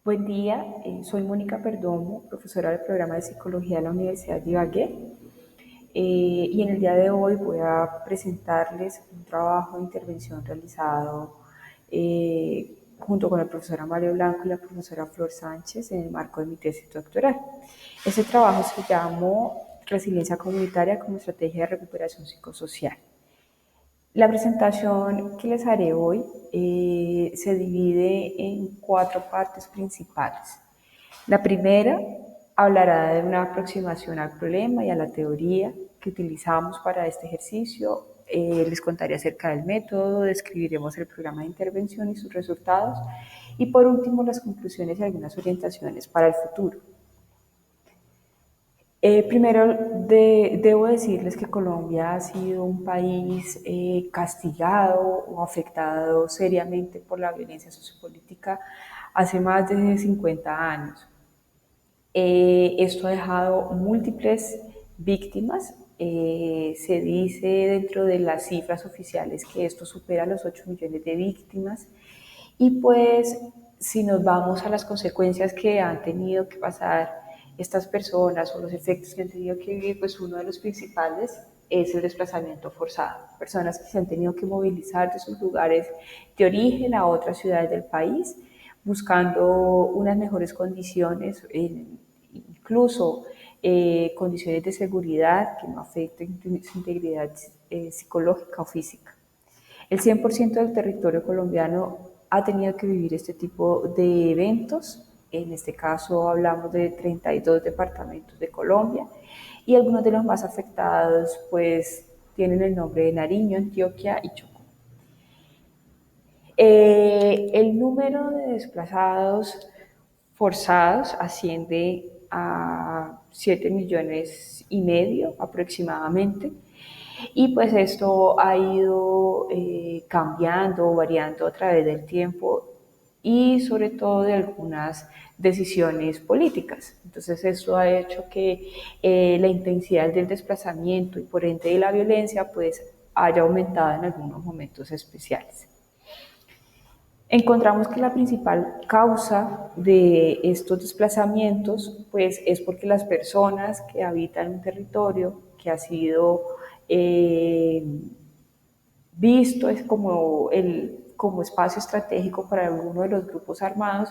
Buen día, soy Mónica Perdomo, profesora del programa de Psicología de la Universidad de Ibagué, y en el día de hoy voy a presentarles un trabajo de intervención realizado junto con la profesora Mario Blanco y la profesora Flor Sánchez en el marco de mi tesis doctoral. Este trabajo se llamó Resiliencia Comunitaria como Estrategia de Recuperación Psicosocial. La presentación que les haré hoy se divide en 4 partes principales. La primera hablará de una aproximación al problema y a la teoría que utilizamos para este ejercicio. Les contaré acerca del método, describiremos el programa de intervención y sus resultados y por último las conclusiones y algunas orientaciones para el futuro. Primero, debo decirles que Colombia ha sido un país castigado o afectado seriamente por la violencia sociopolítica hace más de 50 años. Esto ha dejado múltiples víctimas. Se dice dentro de las cifras oficiales que esto supera los 8 millones de víctimas. Y pues si nos vamos a las consecuencias que han tenido que pasar estas personas o los efectos que han tenido que vivir, pues uno de los principales es el desplazamiento forzado. Personas que se han tenido que movilizar de sus lugares de origen a otras ciudades del país, buscando unas mejores condiciones, incluso condiciones de seguridad que no afecten su integridad psicológica o física. El 100% del territorio colombiano ha tenido que vivir este tipo de eventos. En este caso hablamos de 32 departamentos de Colombia y algunos de los más afectados pues tienen el nombre de Nariño, Antioquia y Chocó. El número de desplazados forzados asciende a 7,5 millones aproximadamente. Y pues esto ha ido cambiando, variando a través del tiempo y sobre todo de algunas decisiones políticas. Entonces esto ha hecho que la intensidad del desplazamiento y por ende de la violencia pues haya aumentado en algunos momentos especiales. Encontramos que la principal causa de estos desplazamientos pues, es porque las personas que habitan un territorio que ha sido visto es como espacio estratégico para alguno de los grupos armados,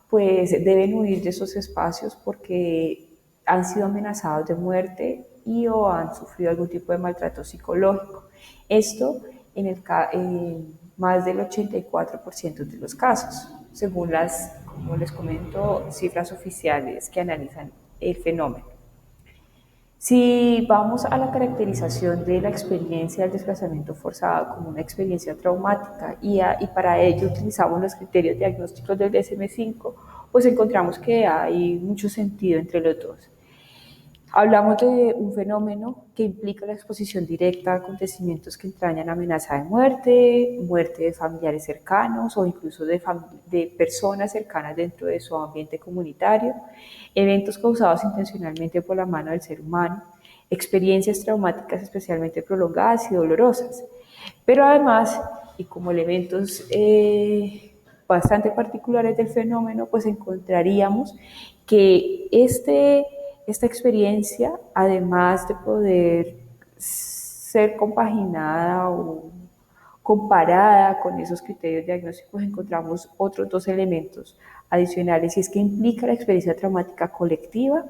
pues deben huir de esos espacios porque han sido amenazados de muerte y o han sufrido algún tipo de maltrato psicológico. Esto en más del 84% de los casos, según las, como les comento, cifras oficiales que analizan el fenómeno. Si vamos a la caracterización de la experiencia del desplazamiento forzado como una experiencia traumática y para ello utilizamos los criterios diagnósticos del DSM-5, pues encontramos que hay mucho sentido entre los dos. Hablamos de un fenómeno que implica la exposición directa a acontecimientos que entrañan amenaza de muerte, muerte de familiares cercanos o incluso de personas cercanas dentro de su ambiente comunitario, eventos causados intencionalmente por la mano del ser humano, experiencias traumáticas especialmente prolongadas y dolorosas. Pero además, y como elementos bastante particulares del fenómeno, pues encontraríamos que esta experiencia, además de poder ser compaginada o comparada con esos criterios diagnósticos, encontramos otros 2 elementos adicionales, y es que implica la experiencia traumática colectiva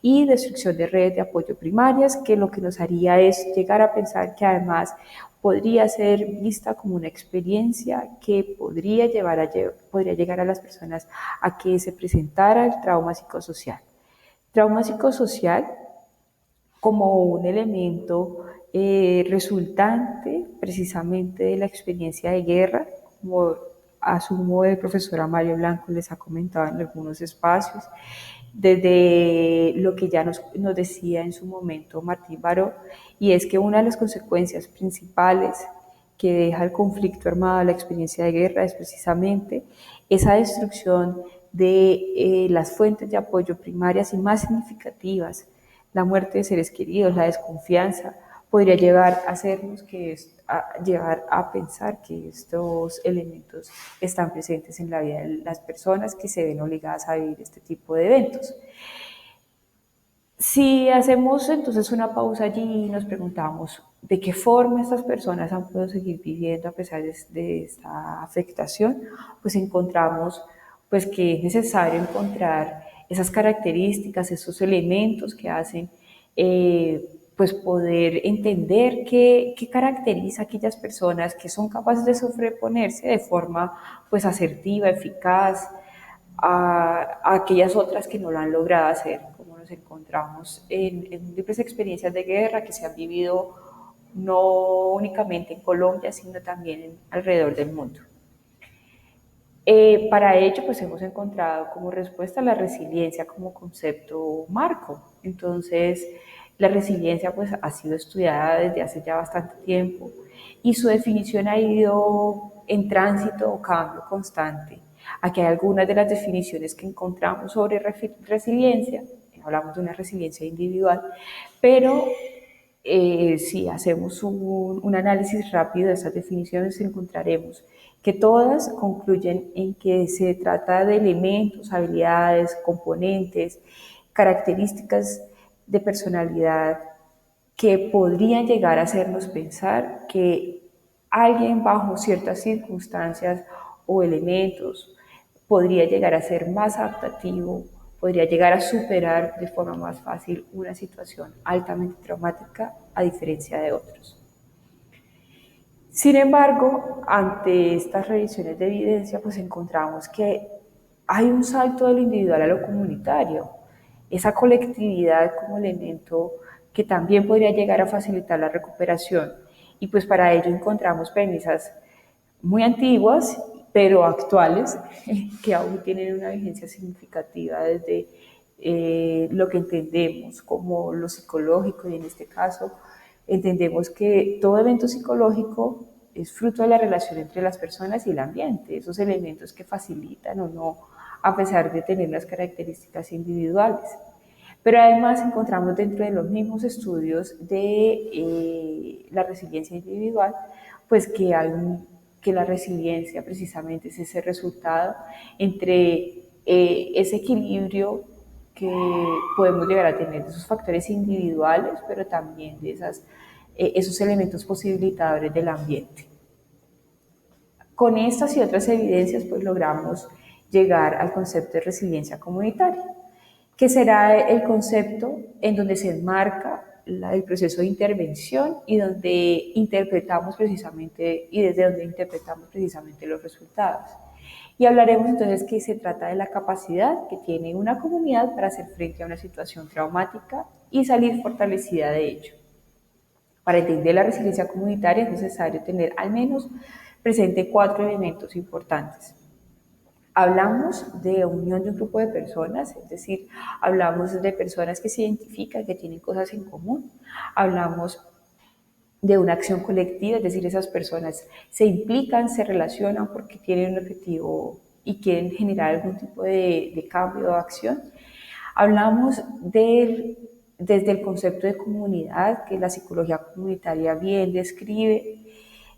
y destrucción de redes de apoyo primarias, que lo que nos haría es llegar a pensar que además podría ser vista como una experiencia que podría llegar a las personas a que se presentara el trauma psicosocial. Trauma psicosocial como un elemento resultante precisamente de la experiencia de guerra, como asumo el profesor Mario Blanco les ha comentado en algunos espacios, desde lo que ya nos decía en su momento Martín Baró, y es que una de las consecuencias principales que deja el conflicto armado, la experiencia de guerra, es precisamente esa destrucción de las fuentes de apoyo primarias y más significativas, la muerte de seres queridos, la desconfianza, podría llegar a hacernos llegar a pensar que estos elementos están presentes en la vida de las personas que se ven obligadas a vivir este tipo de eventos. Si hacemos entonces una pausa allí y nos preguntamos de qué forma estas personas han podido seguir viviendo a pesar de esta afectación, pues encontramos pues que es necesario encontrar esas características, esos elementos que hacen pues poder entender qué caracteriza a aquellas personas que son capaces de sobreponerse de forma pues asertiva, eficaz, a aquellas otras que no lo han logrado hacer, como nos encontramos en múltiples experiencias de guerra que se han vivido no únicamente en Colombia, sino también alrededor del mundo. Para ello, pues hemos encontrado como respuesta la resiliencia como concepto marco. Entonces, la resiliencia pues ha sido estudiada desde hace ya bastante tiempo y su definición ha ido en tránsito o cambio constante. Aquí hay algunas de las definiciones que encontramos sobre resiliencia. Hablamos de una resiliencia individual, pero si hacemos un análisis rápido de estas definiciones, encontraremos que todas concluyen en que se trata de elementos, habilidades, componentes, características de personalidad que podrían llegar a hacernos pensar que alguien bajo ciertas circunstancias o elementos podría llegar a ser más adaptativo, podría llegar a superar de forma más fácil una situación altamente traumática a diferencia de otros. Sin embargo, ante estas revisiones de evidencia, pues encontramos que hay un salto de lo individual a lo comunitario, esa colectividad como elemento que también podría llegar a facilitar la recuperación. Y pues para ello encontramos premisas muy antiguas, pero actuales, que aún tienen una vigencia significativa desde lo que entendemos como lo psicológico, y en este caso entendemos que todo evento psicológico es fruto de la relación entre las personas y el ambiente, esos elementos que facilitan o no, a pesar de tener las características individuales. Pero además encontramos dentro de los mismos estudios de la resiliencia individual, pues que la resiliencia precisamente es ese resultado entre ese equilibrio que podemos llegar a tener de esos factores individuales, pero también de esos elementos posibilitadores del ambiente. Con estas y otras evidencias, pues logramos llegar al concepto de resiliencia comunitaria, que será el concepto en donde se enmarca el proceso de intervención y donde interpretamos precisamente, y desde donde interpretamos precisamente los resultados. Y hablaremos entonces que se trata de la capacidad que tiene una comunidad para hacer frente a una situación traumática y salir fortalecida de ello. Para entender la resiliencia comunitaria es necesario tener al menos presente 4 elementos importantes. Hablamos de unión de un grupo de personas, es decir, hablamos de personas que se identifican, que tienen cosas en común. Hablamos de una acción colectiva, es decir, esas personas se implican, se relacionan porque tienen un objetivo y quieren generar algún tipo de cambio o acción. Hablamos desde el concepto de comunidad, que la psicología comunitaria bien describe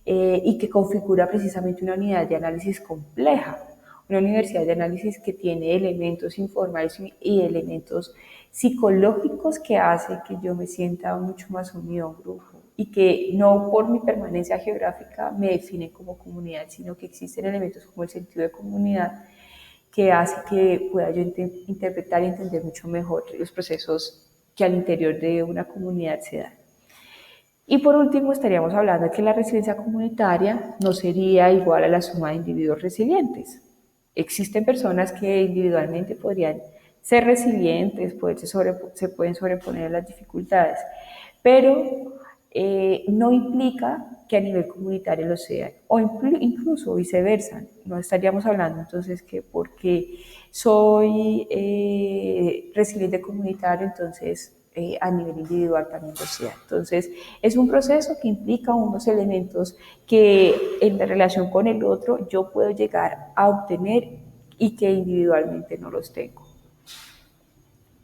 y que configura precisamente una unidad de análisis compleja, una universidad de análisis que tiene elementos informales y elementos psicológicos que hace que yo me sienta mucho más unido a un grupo y que no por mi permanencia geográfica me define como comunidad, sino que existen elementos como el sentido de comunidad que hace que pueda yo interpretar y entender mucho mejor los procesos que al interior de una comunidad se dan. Y por último, estaríamos hablando de que la resiliencia comunitaria no sería igual a la suma de individuos resilientes. Existen personas que individualmente podrían ser resilientes, se pueden sobreponer a las dificultades, pero no implica que a nivel comunitario lo sea, o incluso viceversa. No estaríamos hablando entonces que porque soy resiliente comunitario, entonces a nivel individual también lo sea. Entonces, es un proceso que implica unos elementos que en la relación con el otro yo puedo llegar a obtener y que individualmente no los tengo.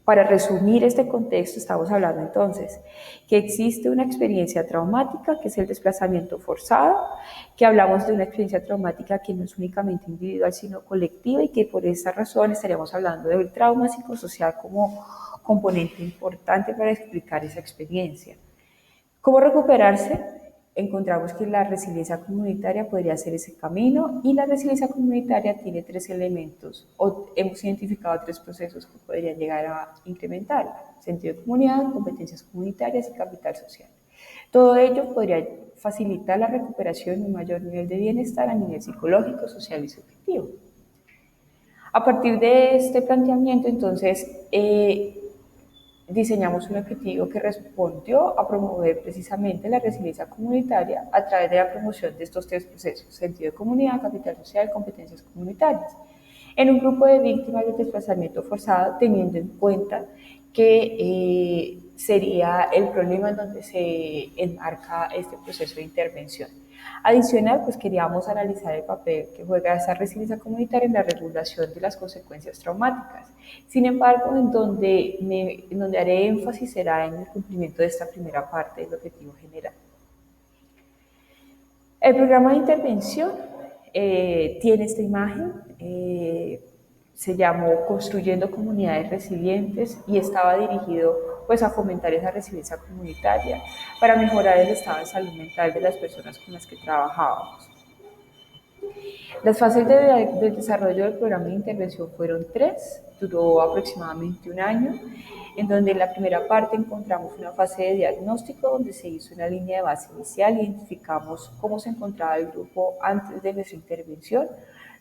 Para resumir este contexto, estamos hablando entonces que existe una experiencia traumática, que es el desplazamiento forzado, que hablamos de una experiencia traumática que no es únicamente individual, sino colectiva, y que por esa razón estaríamos hablando del trauma psicosocial como componente importante para explicar esa experiencia. ¿Cómo recuperarse? Encontramos que la resiliencia comunitaria podría ser ese camino, y la resiliencia comunitaria tiene tres elementos, o hemos identificado tres procesos que podrían llegar a incrementar: sentido de comunidad, competencias comunitarias y capital social. Todo ello podría facilitar la recuperación y un mayor nivel de bienestar a nivel psicológico, social y subjetivo. A partir de este planteamiento, entonces, diseñamos un objetivo que respondió a promover precisamente la resiliencia comunitaria a través de la promoción de estos tres procesos: sentido de comunidad, capital social, competencias comunitarias, en un grupo de víctimas de desplazamiento forzado, teniendo en cuenta que sería el problema en donde se enmarca este proceso de intervención. Adicional, pues queríamos analizar el papel que juega esa resiliencia comunitaria en la regulación de las consecuencias traumáticas. Sin embargo, en donde haré énfasis será en el cumplimiento de esta primera parte del objetivo general. El programa de intervención tiene esta imagen, se llamó Construyendo Comunidades Resilientes, y estaba dirigido pues a fomentar esa resiliencia comunitaria para mejorar el estado de salud mental de las personas con las que trabajábamos. Las fases del desarrollo del programa de intervención fueron tres, duró aproximadamente un año, en donde en la primera parte encontramos una fase de diagnóstico donde se hizo una línea de base inicial, identificamos cómo se encontraba el grupo antes de nuestra intervención.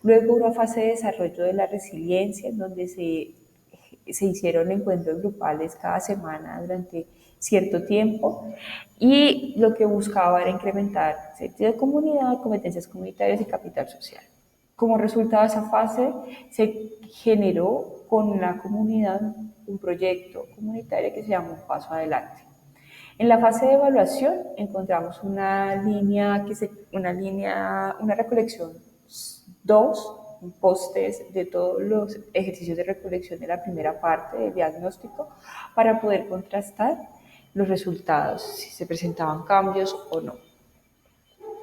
Luego una fase de desarrollo de la resiliencia, en donde se hicieron encuentros grupales cada semana durante cierto tiempo, y lo que buscaba era incrementar sentido de comunidad, competencias comunitarias y capital social. Como resultado de esa fase, se generó con la comunidad un proyecto comunitario que se llama Un Paso Adelante. En la fase de evaluación encontramos una recolección 2, postes de todos los ejercicios de recolección de la primera parte del diagnóstico, para poder contrastar los resultados, si se presentaban cambios o no.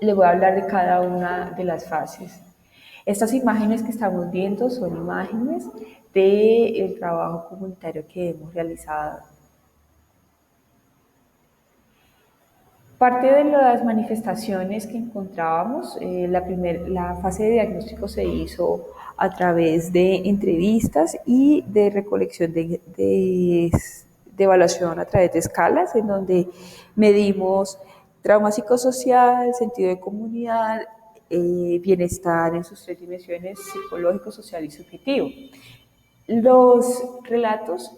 Le voy a hablar de cada una de las fases. Estas imágenes que estamos viendo son imágenes del trabajo comunitario que hemos realizado. Parte de las manifestaciones que encontrábamos, la fase de diagnóstico se hizo a través de entrevistas y de recolección de evaluación a través de escalas, en donde medimos trauma psicosocial, sentido de comunidad, bienestar en sus tres dimensiones: psicológico, social y subjetivo. Los relatos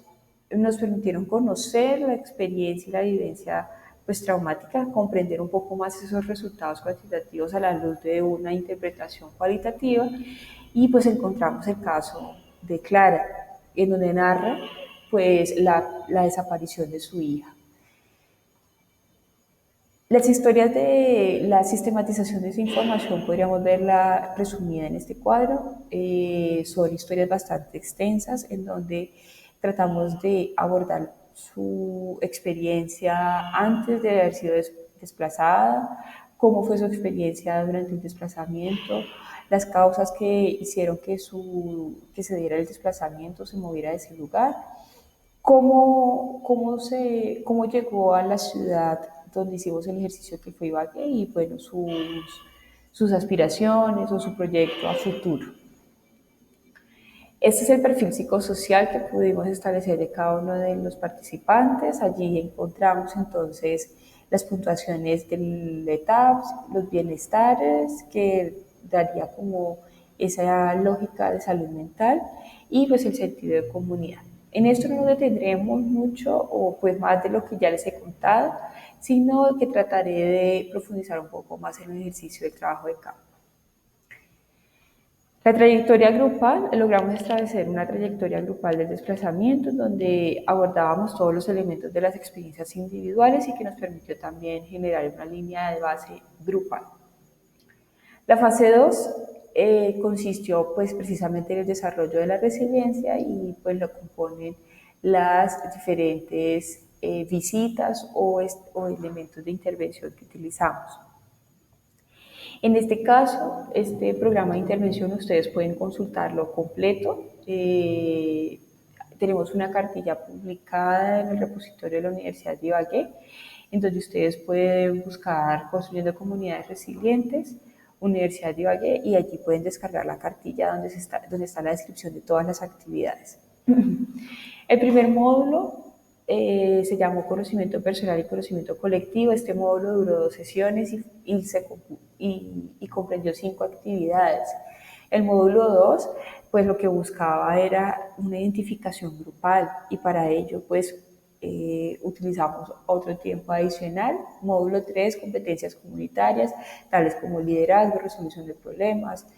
nos permitieron conocer la experiencia y la vivencia pues traumática, comprender un poco más esos resultados cuantitativos a la luz de una interpretación cualitativa, y pues encontramos el caso de Clara, en donde narra pues la desaparición de su hija. Las historias de la sistematización de esa información podríamos verla resumida en este cuadro. Son historias bastante extensas en donde tratamos de abordar su experiencia antes de haber sido desplazada, cómo fue su experiencia durante el desplazamiento, las causas que hicieron que se diera el desplazamiento, se moviera de ese lugar, cómo llegó a la ciudad donde hicimos el ejercicio, que fue Ibagué, y bueno, sus aspiraciones o su proyecto a futuro. Este es el perfil psicosocial que pudimos establecer de cada uno de los participantes. Allí encontramos entonces las puntuaciones del ETAPS, los bienestares, que daría como esa lógica de salud mental, y pues el sentido de comunidad. En esto no nos detendremos mucho, o pues más de lo que ya les he contado, sino que trataré de profundizar un poco más en el ejercicio del trabajo de campo. La trayectoria grupal, logramos establecer una trayectoria grupal del desplazamiento, en donde abordábamos todos los elementos de las experiencias individuales y que nos permitió también generar una línea de base grupal. La fase 2 consistió pues precisamente en el desarrollo de la resiliencia, y pues lo componen las diferentes visitas o elementos de intervención que utilizamos. En este caso, este programa de intervención ustedes pueden consultarlo completo. Tenemos una cartilla publicada en el repositorio de la Universidad de Ibagué, en donde ustedes pueden buscar Construyendo Comunidades Resilientes, Universidad de Ibagué, y allí pueden descargar la cartilla donde está la descripción de todas las actividades. El primer módulo se llamó Conocimiento Personal y Conocimiento Colectivo. Este módulo duró 2 sesiones y comprendió 5 actividades. El módulo 2, pues lo que buscaba era una identificación grupal y para ello, pues utilizamos otro tiempo adicional. Módulo 3, competencias comunitarias, tales como liderazgo, resolución de problemas,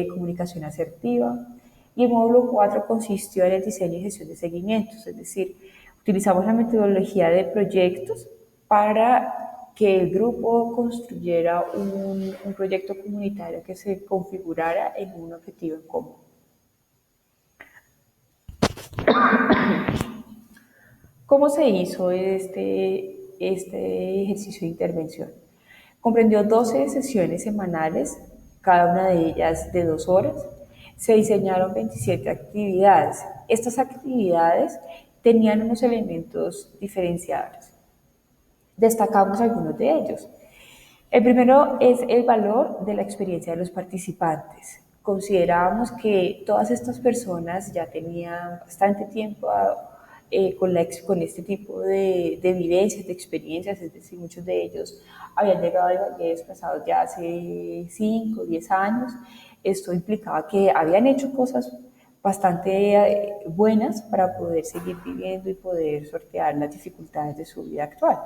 comunicación asertiva. Y el módulo 4 consistió en el diseño y gestión de seguimientos, es decir, utilizamos la metodología de proyectos para que el grupo construyera un proyecto comunitario que se configurara en un objetivo en común. ¿Cómo se hizo este ejercicio de intervención? Comprendió 12 sesiones semanales, cada una de ellas de 2 horas. Se diseñaron 27 actividades. Estas actividades tenían unos elementos diferenciables. Destacamos algunos de ellos. El primero es el valor de la experiencia de los participantes. Considerábamos que todas estas personas ya tenían bastante tiempo con este tipo de vivencias, de experiencias, es decir, muchos de ellos habían llegado a Ibagué desplazados ya hace 5 o 10 años. Esto implicaba que habían hecho cosas bastante buenas para poder seguir viviendo y poder sortear las dificultades de su vida actual.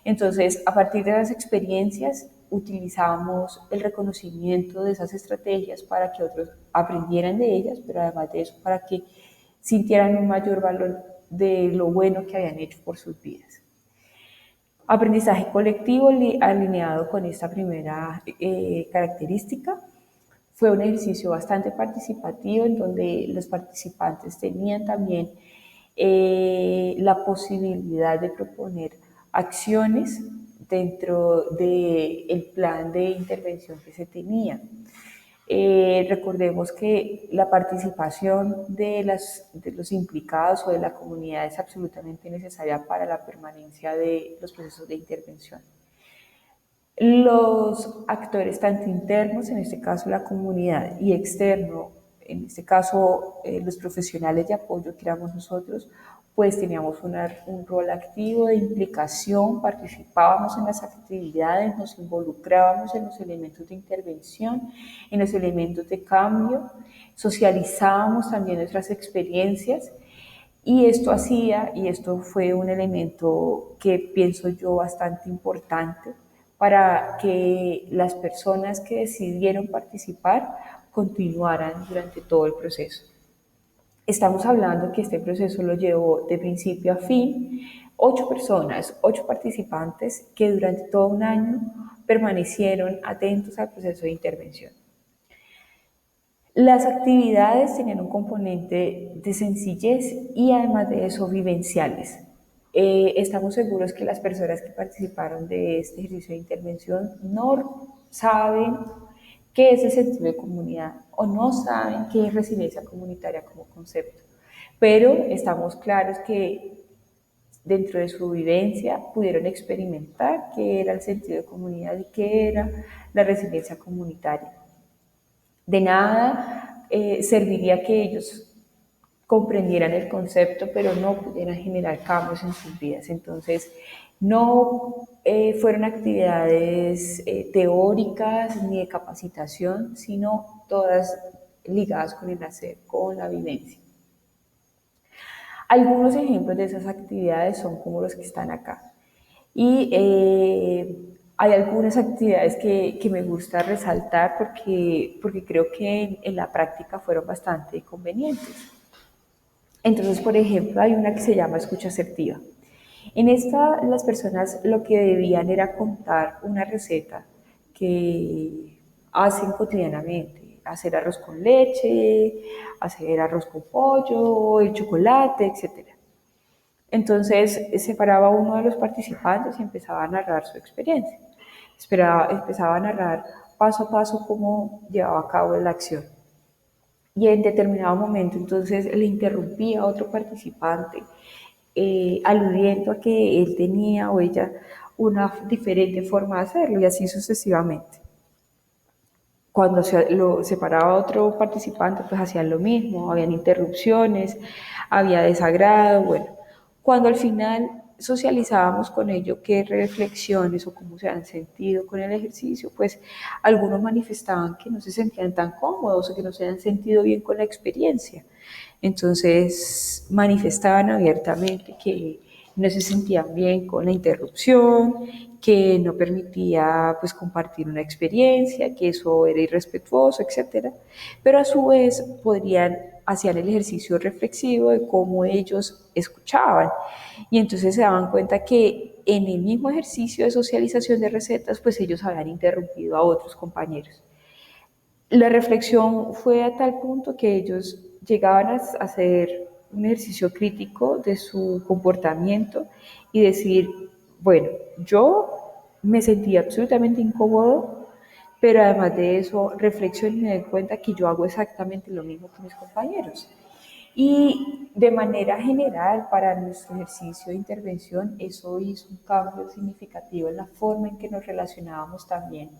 Entonces, a partir de las experiencias, utilizamos el reconocimiento de esas estrategias para que otros aprendieran de ellas, pero además de eso, para que sintieran un mayor valor de lo bueno que habían hecho por sus vidas. Aprendizaje colectivo alineado con esta primera característica. Fue un ejercicio bastante participativo en donde los participantes tenían también la posibilidad de proponer acciones dentro del plan de intervención que se tenía. Recordemos que la participación de los implicados o de la comunidad es absolutamente necesaria para la permanencia de los procesos de intervención. Los actores, tanto internos, en este caso la comunidad, y externo, en este caso los profesionales de apoyo que éramos nosotros, pues teníamos un rol activo de implicación, participábamos en las actividades, nos involucrábamos en los elementos de intervención, en los elementos de cambio, socializábamos también nuestras experiencias. Y esto fue un elemento que pienso yo bastante importante para que las personas que decidieron participar continuaran durante todo el proceso. Estamos hablando que este proceso lo llevó de principio a fin 8 personas, 8 participantes que durante todo un año permanecieron atentos al proceso de intervención. Las actividades tenían un componente de sencillez y además de eso vivenciales. Estamos seguros que las personas que participaron de este ejercicio de intervención no saben qué es el sentido de comunidad o no saben qué es resiliencia comunitaria como concepto, pero estamos claros que dentro de su vivencia pudieron experimentar qué era el sentido de comunidad y qué era la resiliencia comunitaria. De nada serviría que ellos comprendieran el concepto, pero no pudieran generar cambios en sus vidas. Entonces, no fueron actividades teóricas ni de capacitación, sino todas ligadas con el hacer, con la vivencia. Algunos ejemplos de esas actividades son como los que están acá. Y hay algunas actividades que me gusta resaltar porque creo que en la práctica fueron bastante convenientes. Entonces, por ejemplo, hay una que se llama escucha asertiva. En esta, las personas lo que debían era contar una receta que hacen cotidianamente. Hacer arroz con leche, hacer arroz con pollo, el chocolate, etc. Entonces se paraba uno de los participantes y empezaba a narrar su experiencia. Empezaba a narrar paso a paso cómo llevaba a cabo la acción. Y en determinado momento entonces le interrumpía a otro participante, aludiendo a que él tenía o ella una diferente forma de hacerlo y así sucesivamente. Cuando lo separaba otro participante, pues hacían lo mismo, habían interrupciones, había desagrado, bueno. Cuando al final socializábamos con ellos qué reflexiones o cómo se han sentido con el ejercicio, pues algunos manifestaban que no se sentían tan cómodos o que no se habían sentido bien con la experiencia. Entonces manifestaban abiertamente que no se sentían bien con la interrupción, que no permitía pues compartir una experiencia, que eso era irrespetuoso, etcétera. Pero a su vez hacían el ejercicio reflexivo de cómo ellos escuchaban y entonces se daban cuenta que en el mismo ejercicio de socialización de recetas pues ellos habían interrumpido a otros compañeros. La reflexión fue a tal punto que ellos llegaban a hacer un ejercicio crítico de su comportamiento y decir, bueno, yo me sentí absolutamente incómodo, pero además de eso reflexioné y me doy cuenta que yo hago exactamente lo mismo que mis compañeros. Y de manera general, para nuestro ejercicio de intervención, eso hizo un cambio significativo en la forma en que nos relacionábamos también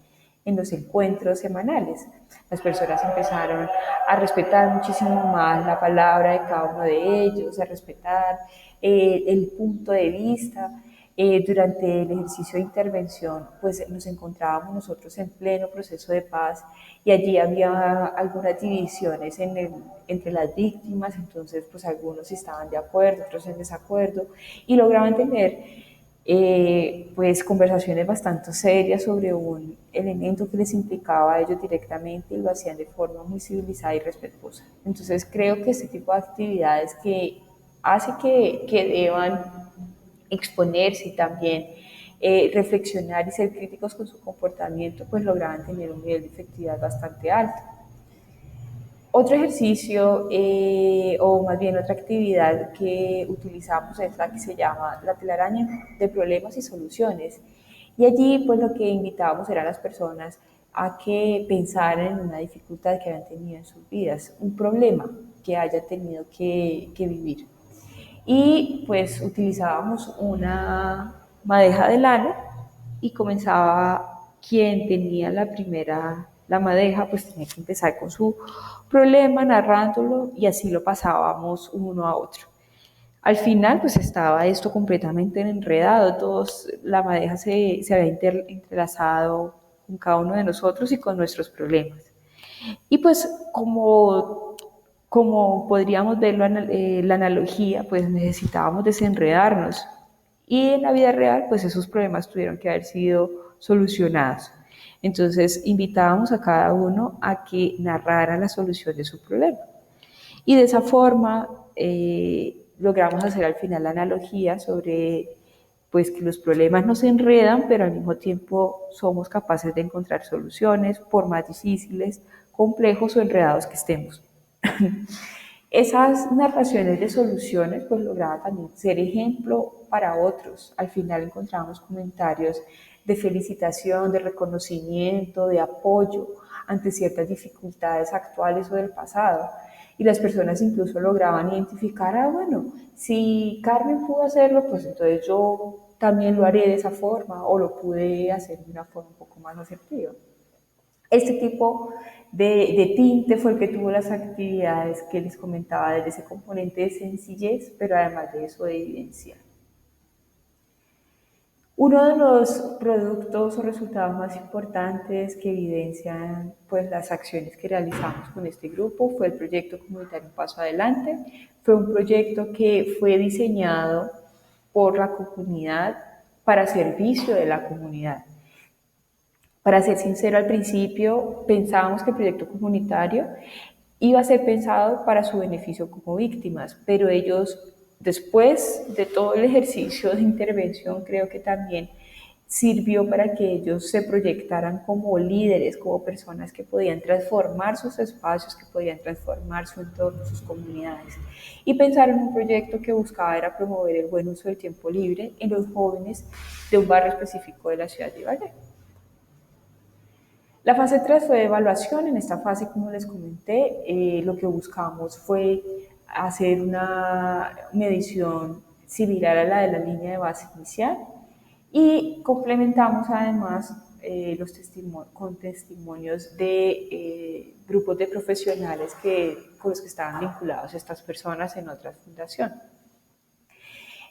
en los encuentros semanales. Las personas empezaron a respetar muchísimo más la palabra de cada uno de ellos, a respetar el punto de vista. Durante el ejercicio de intervención, pues nos encontrábamos nosotros en pleno proceso de paz y allí había algunas divisiones entre las víctimas, entonces pues algunos estaban de acuerdo, otros en desacuerdo y lograban tener pues conversaciones bastante serias sobre un elemento que les implicaba a ellos directamente y lo hacían de forma muy civilizada y respetuosa. Entonces creo que este tipo de actividades que hace que deban exponerse y también reflexionar y ser críticos con su comportamiento, pues lograban tener un nivel de efectividad bastante alto. Otro ejercicio, o más bien otra actividad que utilizamos es la que se llama la telaraña de problemas y soluciones. Y allí, pues lo que invitábamos era a las personas a que pensaran en una dificultad que habían tenido en sus vidas, un problema que hayan tenido que vivir. Y pues utilizábamos una madeja de lana y comenzaba quien tenía la madeja, pues tenía que empezar con su problema, narrándolo y así lo pasábamos uno a otro. Al final, pues estaba esto completamente enredado, la madeja se había entrelazado con cada uno de nosotros y con nuestros problemas. Y pues como podríamos verlo en la analogía, pues necesitábamos desenredarnos. Y en la vida real, pues esos problemas tuvieron que haber sido solucionados. Entonces invitábamos a cada uno a que narrara la solución de su problema. Y de esa forma logramos hacer al final la analogía sobre pues que los problemas nos enredan, pero al mismo tiempo somos capaces de encontrar soluciones, por más difíciles, complejos o enredados que estemos. Esas narraciones de soluciones pues lograban también ser ejemplo para otros. Al final encontramos comentarios de felicitación, de reconocimiento, de apoyo ante ciertas dificultades actuales o del pasado. Y las personas incluso lograban identificar, bueno, si Carmen pudo hacerlo, pues entonces yo también lo haré de esa forma o lo pude hacer de una forma un poco más asertiva. Este tipo de tinte fue el que tuvo las actividades que les comentaba desde ese componente de sencillez, pero además de eso de evidencia. Uno de los productos o resultados más importantes que evidencian pues, las acciones que realizamos con este grupo fue el proyecto comunitario Paso Adelante. Fue un proyecto que fue diseñado por la comunidad para servicio de la comunidad. Para ser sincero, al principio pensábamos que el proyecto comunitario iba a ser pensado para su beneficio como víctimas, pero ellos, después de todo el ejercicio de intervención, creo que también sirvió para que ellos se proyectaran como líderes, como personas que podían transformar sus espacios, que podían transformar su entorno, sus comunidades. Y pensaron en un proyecto que buscaba era promover el buen uso del tiempo libre en los jóvenes de un barrio específico de la ciudad de Ibagué. La fase 3 fue de evaluación. En esta fase, como les comenté, lo que buscamos fue hacer una medición similar a la de la línea de base inicial y complementamos además con testimonios de grupos de profesionales con los que estaban vinculados estas personas en otra fundación.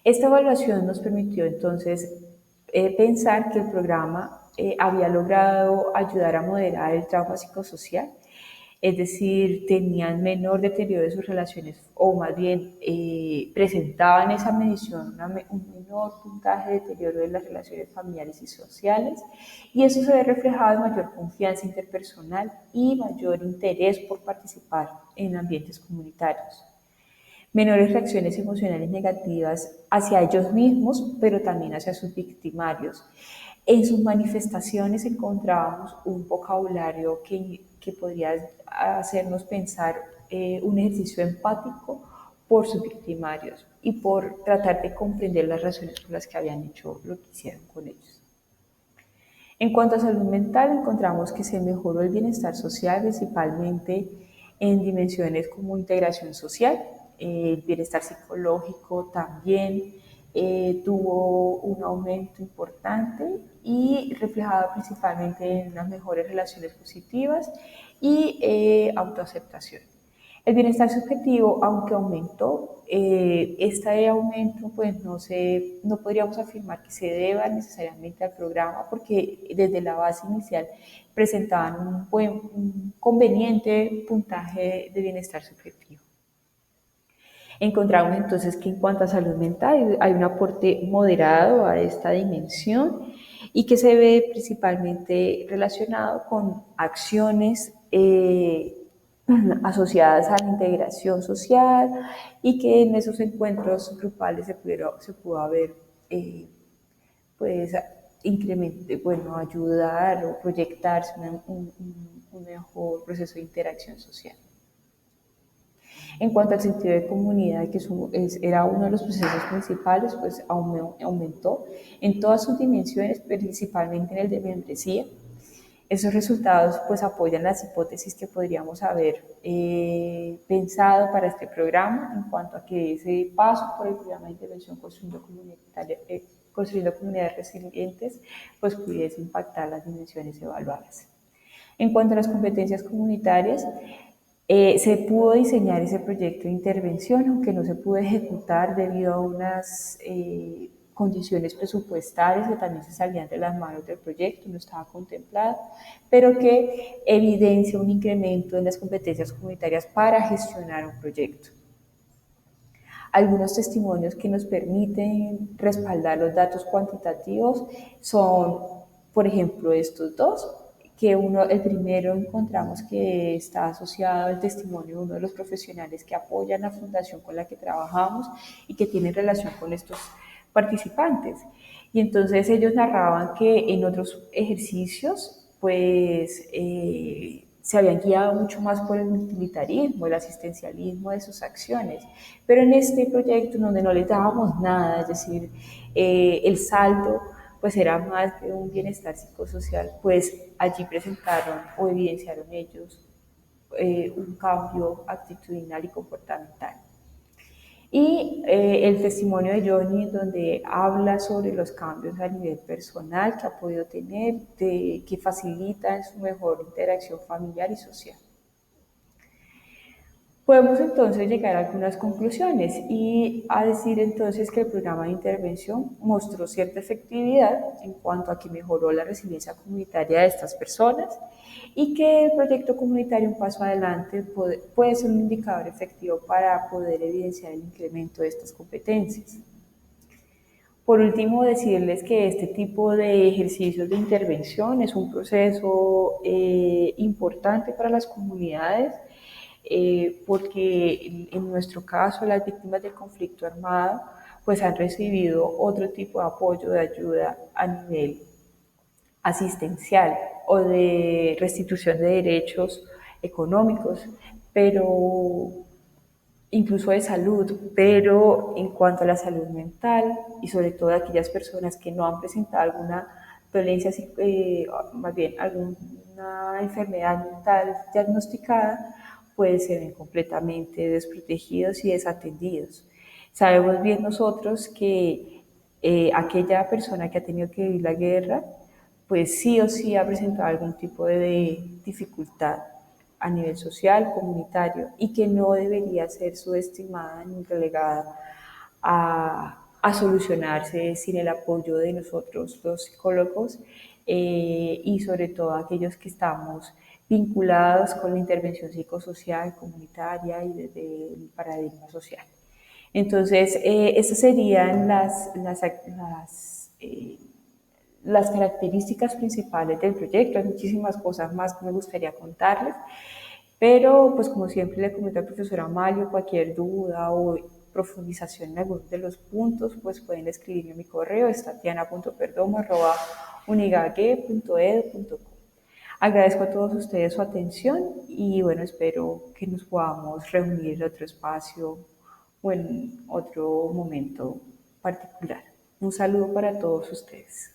Esta evaluación nos permitió entonces pensar que el programa había logrado ayudar a moderar el trauma psicosocial, es decir, tenían menor deterioro de sus relaciones o más bien presentaban esa medición un menor puntaje de deterioro de las relaciones familiares y sociales, y eso se ve reflejado en mayor confianza interpersonal y mayor interés por participar en ambientes comunitarios. Menores reacciones emocionales negativas hacia ellos mismos, pero también hacia sus victimarios. En sus manifestaciones encontrábamos un vocabulario que podría hacernos pensar un ejercicio empático por sus victimarios y por tratar de comprender las razones por las que habían hecho lo que hicieron con ellos. En cuanto a salud mental, encontramos que se mejoró el bienestar social, principalmente en dimensiones como integración social, el bienestar psicológico también tuvo un aumento importante y reflejado principalmente en unas mejores relaciones positivas y autoaceptación. El bienestar subjetivo, aunque aumentó, este aumento pues no podríamos afirmar que se deba necesariamente al programa, porque desde la base inicial presentaban un conveniente puntaje de bienestar subjetivo. Encontramos entonces que en cuanto a salud mental hay un aporte moderado a esta dimensión y que se ve principalmente relacionado con acciones asociadas a la integración social, y que en esos encuentros grupales se pudo haber pues ayudar o proyectarse un mejor proceso de interacción social. En cuanto al sentido de comunidad, que era uno de los procesos principales, pues aumentó en todas sus dimensiones, principalmente en el de membresía. Esos resultados pues apoyan las hipótesis que podríamos haber pensado para este programa en cuanto a que ese paso por el programa de intervención construyendo comunidades resilientes pues pudiese impactar las dimensiones evaluadas. En cuanto a las competencias comunitarias, se pudo diseñar ese proyecto de intervención, aunque no se pudo ejecutar debido a unas condiciones presupuestarias que también se salían de las manos del proyecto, no estaba contemplado, pero que evidencia un incremento en las competencias comunitarias para gestionar un proyecto. Algunos testimonios que nos permiten respaldar los datos cuantitativos son, por ejemplo, estos dos, que el primero encontramos que está asociado al testimonio de uno de los profesionales que apoyan la fundación con la que trabajamos y que tienen relación con estos participantes. Y entonces ellos narraban que en otros ejercicios, pues se habían guiado mucho más por el utilitarismo, el asistencialismo de sus acciones, pero en este proyecto donde no les dábamos nada, es decir, el saldo pues era más de un bienestar psicosocial, pues allí presentaron o evidenciaron ellos un cambio actitudinal y comportamental. Y el testimonio de Johnny, donde habla sobre los cambios a nivel personal que ha podido tener, que facilitan su mejor interacción familiar y social. Podemos entonces llegar a algunas conclusiones y a decir entonces que el programa de intervención mostró cierta efectividad en cuanto a que mejoró la resiliencia comunitaria de estas personas, y que el proyecto comunitario Un Paso Adelante puede ser un indicador efectivo para poder evidenciar el incremento de estas competencias. Por último, decirles que este tipo de ejercicios de intervención es un proceso importante para las comunidades, porque en nuestro caso las víctimas del conflicto armado pues han recibido otro tipo de apoyo, de ayuda a nivel asistencial o de restitución de derechos económicos, pero incluso de salud, pero en cuanto a la salud mental y sobre todo de aquellas personas que no han presentado alguna dolencia, más bien alguna enfermedad mental diagnosticada, pues se ven completamente desprotegidos y desatendidos. Sabemos bien nosotros que aquella persona que ha tenido que vivir la guerra, pues sí o sí ha presentado algún tipo de dificultad a nivel social, comunitario, y que no debería ser subestimada ni relegada a solucionarse sin el apoyo de nosotros los psicólogos y sobre todo aquellos que estamos vinculados con la intervención psicosocial, comunitaria y desde el paradigma social. Entonces, esas serían las características principales del proyecto. Hay muchísimas cosas más que me gustaría contarles, pero pues como siempre le comento al profesor Amalio, cualquier duda o profundización en algunos de los puntos, pues pueden escribirme a mi correo, es tatiana.perdomo@unigague.edu.co. Agradezco a todos ustedes su atención y bueno, espero que nos podamos reunir en otro espacio o en otro momento particular. Un saludo para todos ustedes.